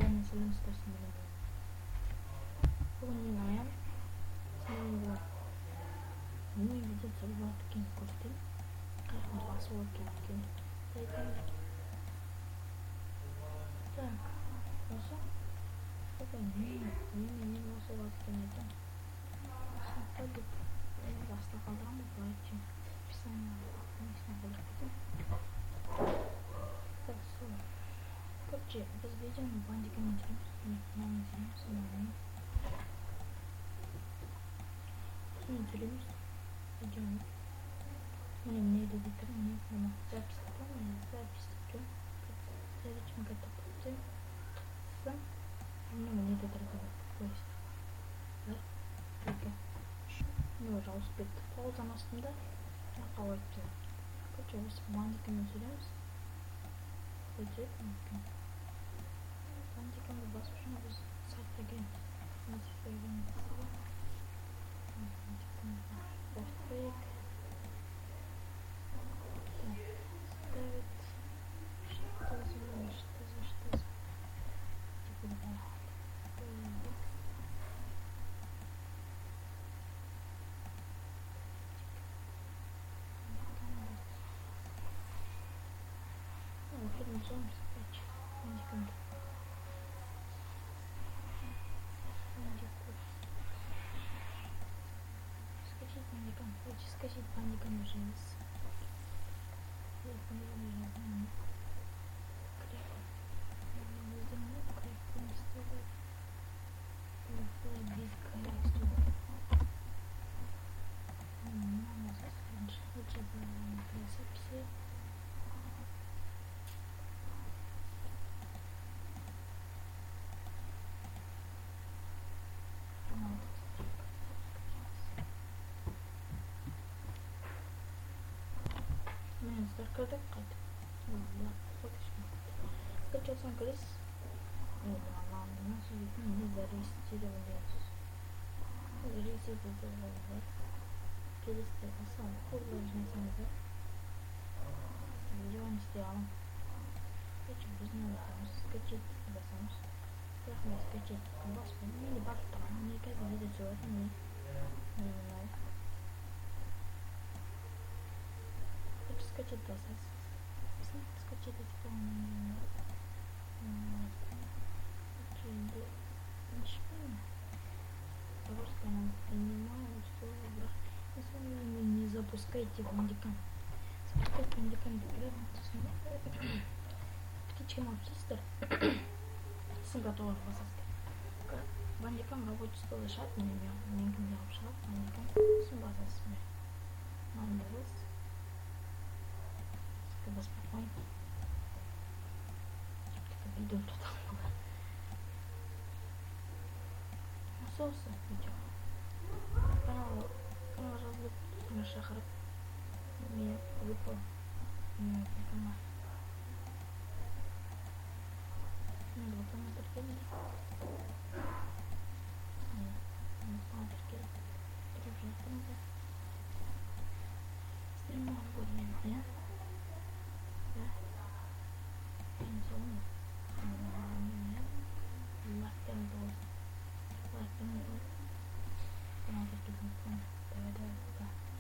ben selam istersin benim. Bugün yine ayağım. Senin bu. Bunu видит собой таким крутым. Как он вас таким. Так. Nasıl? Bakın ne nasıl vaktin etti. Hadi. Basta kaldıran mı bu için? Bir saniye. Neyse kaldıran. Так, все. Короче, разведем бандиками нам самому. Смотрим. Идем. Мне дедитор, мне прямо запись помню, запись идем. Зачем готовиться? Мне дедитор поезд. Да? Только. Ну, уже успеть. Пауза на стенде. Накалывайте. Короче, вы с бандиками сидимся. Бандиками басушына біз сайтаген. Насипаген. Бандиками. Ставить. Что за. Фильм «Зомби» скачать. Бандиками. Скачать бандикам. Хочешь скачать бандикам уже есть. Закрытый кайт. Ладно, фоточка. Скачался крыс. Ладно, наши не зарегистрировались. Зарегистрировали. Перестал. Курложный самолет. Видео не сделал. Хочу узнать, скачать басамс. Как мне скачать бас? Мне бахта. Мне как видео делать не знаю. Скачать басас. Скачать эти полные. Просто я понимаю, что если вы не запускаете бандикам. Запускать бандикам птичий магистр с готовым басаской. Бандикам рабочий стол и шат не имел. Не имел шат, бандикам с басасами. Мандалс. Спокойно. Как видео тут много. Соусы видео. Канал разлук на шахар. Меня выпал. Не понимаю. Не было там терпения. Не знаю терпения. Дружно там. Стримал годный, да? Зону. Лактен был. Надо тут не помню. Давай, пока.